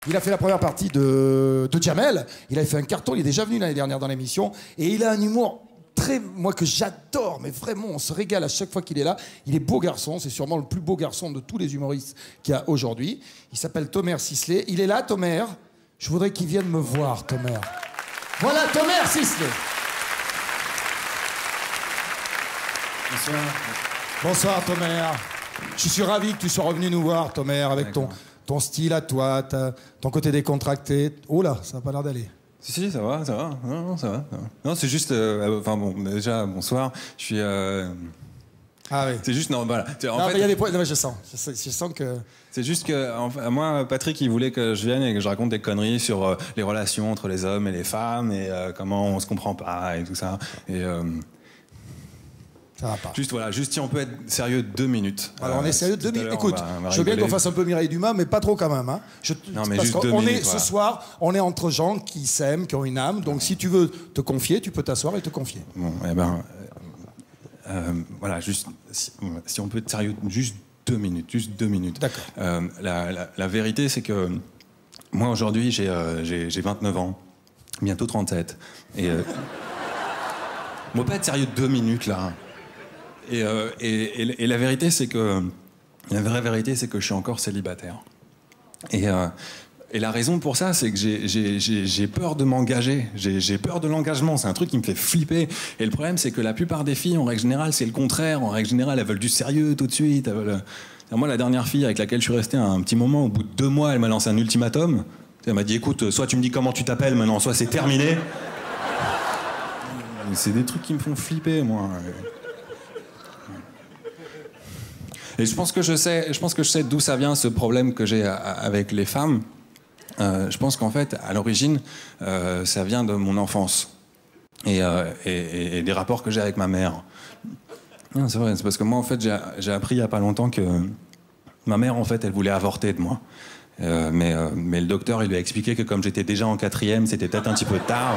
Il a fait la première partie de Jamel. Il avait fait un carton. Il est déjà venu l'année dernière dans l'émission. Et il a un humour très, moi, que j'adore. Mais vraiment, on se régale à chaque fois qu'il est là. Il est beau garçon. C'est sûrement le plus beau garçon de tous les humoristes qu'il y a aujourd'hui. Il s'appelle Thomer Sisley. Il est là, Thomer. Je voudrais qu'il vienne me voir, Thomer. Voilà, Thomer Sisley. Bonsoir. Bonsoir, Thomer. Je suis ravi que tu sois revenu nous voir, Thomer, avec ton style à toi, ton côté décontracté. Oh là, ça n'a pas l'air d'aller. Si, ça va, ça va. Non, ça va. Non, c'est juste... Enfin bon, déjà, bonsoir. Je suis... Ah oui. C'est juste... Non, voilà. En fait, il y a des points... Non, je sens que... C'est juste que, enfin, moi, Patrick, il voulait que je vienne et que je raconte des conneries sur les relations entre les hommes et les femmes et comment on se comprend pas et tout ça. Et... Ça va pas. Juste voilà, si on peut être sérieux 2 minutes. Alors on est sérieux 2 minutes. Écoute, je veux bien qu'on fasse un peu Mireille Dumas, mais pas trop quand même. Hein. Non, mais parce juste 2 minutes. Ce soir, on est entre gens qui s'aiment, qui ont une âme. Donc si tu veux te confier, tu peux t'asseoir et te confier. Bon, eh ben, voilà, juste si on peut être sérieux, juste 2 minutes, juste 2 minutes. D'accord. La vérité, c'est que moi aujourd'hui, j'ai 29 ans, bientôt 37, et on peut pas être sérieux 2 minutes là. Et la vérité, c'est que la vraie vérité, c'est que je suis encore célibataire. Et la raison pour ça, c'est que j'ai peur de m'engager. J'ai peur de l'engagement. C'est un truc qui me fait flipper. Et le problème, c'est que la plupart des filles, en règle générale, c'est le contraire. En règle générale, elles veulent du sérieux tout de suite. Moi, la dernière fille avec laquelle je suis resté un petit moment, au bout de 2 mois, elle m'a lancé un ultimatum. Elle m'a dit, écoute, soit tu me dis comment tu t'appelles maintenant, soit c'est terminé. C'est des trucs qui me font flipper, moi. Et je pense que je sais d'où ça vient, ce problème que j'ai avec les femmes. Je pense qu'en fait, à l'origine, ça vient de mon enfance et des rapports que j'ai avec ma mère. Non, c'est vrai, c'est parce que moi, en fait, j'ai appris il n'y a pas longtemps que ma mère, en fait, elle voulait avorter de moi. Mais le docteur, il lui a expliqué que comme j'étais déjà en 4e, c'était peut-être un petit peu tard.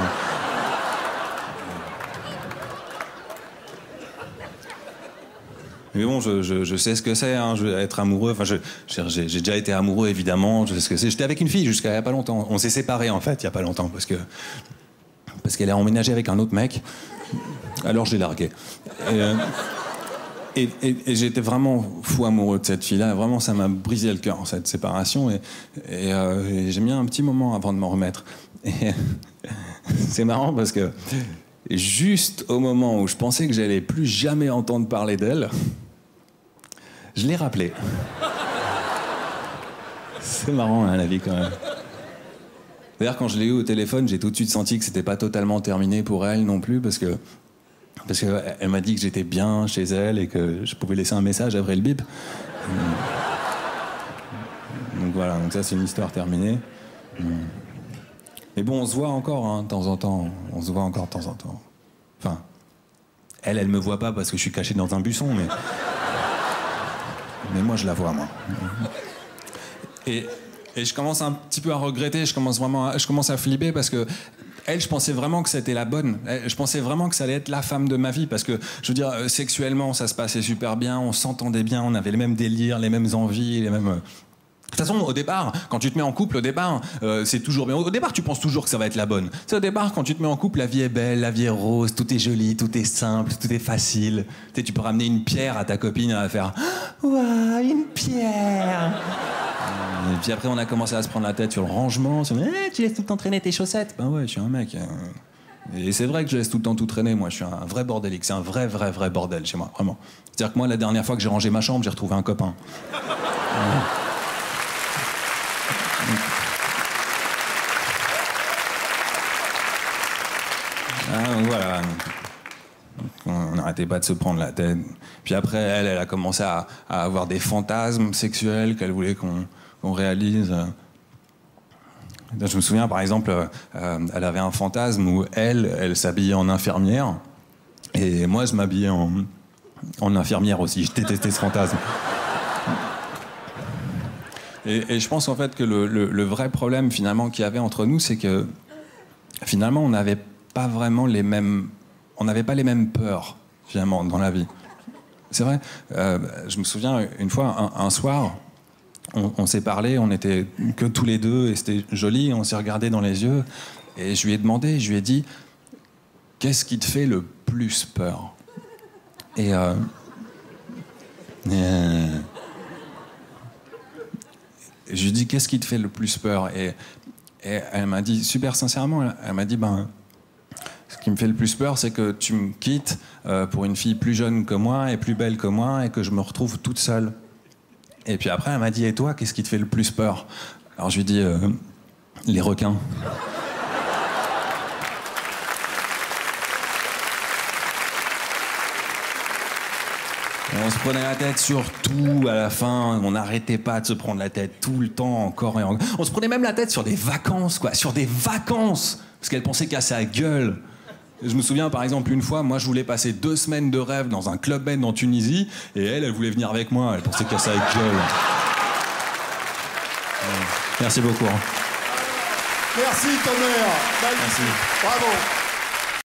Mais bon, je sais ce que c'est, hein, être amoureux. Enfin, j'ai déjà été amoureux, évidemment. Je sais ce que c'est. J'étais avec une fille jusqu'à il n'y a pas longtemps. On s'est séparés, en fait, il n'y a pas longtemps, parce qu'elle a emménagé avec un autre mec. Alors, je l'ai larguée. Et j'étais vraiment fou amoureux de cette fille-là. Vraiment, ça m'a brisé le cœur, cette séparation. Et j'ai mis un petit moment avant de m'en remettre. Et c'est marrant parce que juste au moment où je pensais que j'allais plus jamais entendre parler d'elle, je l'ai rappelé. C'est marrant, hein, la vie, quand même. D'ailleurs, quand je l'ai eu au téléphone, j'ai tout de suite senti que c'était pas totalement terminé pour elle non plus, parce que elle m'a dit que j'étais bien chez elle et que je pouvais laisser un message après le bip. Donc voilà, donc ça, c'est une histoire terminée. Mais bon, on se voit encore, hein, de temps en temps. On se voit encore de temps en temps. Enfin, elle me voit pas parce que je suis caché dans un buisson, mais moi, je la vois, moi. Et je commence un petit peu à regretter, je commence à flipper parce que elle, je pensais vraiment que c'était la bonne. Je pensais vraiment que ça allait être la femme de ma vie parce que, je veux dire, sexuellement, ça se passait super bien, on s'entendait bien, on avait les mêmes délires, les mêmes envies, les mêmes... De toute façon, au départ, quand tu te mets en couple, c'est toujours bien. Au départ, tu penses toujours que ça va être la bonne. C'est au départ, quand tu te mets en couple, la vie est belle, la vie est rose, tout est joli, tout est simple, tout est facile. Tu peux ramener une pierre à ta copine, elle va faire « Ouah, une pierre !» Et puis après, on a commencé à se prendre la tête sur le rangement, sur « Tu laisses tout le temps traîner tes chaussettes ?» Ben ouais, je suis un mec. Et c'est vrai que je laisse tout le temps tout traîner, moi. Je suis un vrai bordélique. C'est un vrai bordel chez moi, vraiment. C'est-à-dire que moi, la dernière fois que j'ai rangé ma chambre, j'ai retrouvé un copain. Donc voilà. On n'arrêtait pas de se prendre la tête. Puis après, elle a commencé à avoir des fantasmes sexuels qu'elle voulait qu'on réalise. Je me souviens, par exemple, elle avait un fantasme où elle s'habillait en infirmière. Et moi, je m'habillais en infirmière aussi. Je détestais ce fantasme. Et je pense en fait que le vrai problème finalement qu'il y avait entre nous, c'est que finalement on n'avait pas vraiment les mêmes peurs finalement dans la vie. C'est vrai. Je me souviens une fois un soir, On s'est parlé, on était que tous les deux, et c'était joli, on s'est regardé dans les yeux, et je lui ai demandé, je lui ai dit, qu'est-ce qui te fait le plus peur? Et je lui ai dit, qu'est-ce qui te fait le plus peur? Et elle m'a dit, super sincèrement, elle m'a dit, ce qui me fait le plus peur, c'est que tu me quittes pour une fille plus jeune que moi et plus belle que moi, et que je me retrouve toute seule. Et puis après, elle m'a dit, et toi, qu'est-ce qui te fait le plus peur? Alors je lui ai dit, les requins. On se prenait la tête sur tout à la fin, on n'arrêtait pas de se prendre la tête tout le temps, encore et encore. On se prenait même la tête sur des vacances, quoi, sur des vacances, parce qu'elle pensait qu'à sa gueule. Je me souviens par exemple une fois, moi je voulais passer 2 semaines de rêve dans un club band en Tunisie, et elle voulait venir avec moi, elle pensait qu'à sa gueule. Merci beaucoup. Merci Tonnerre. Merci. Bravo.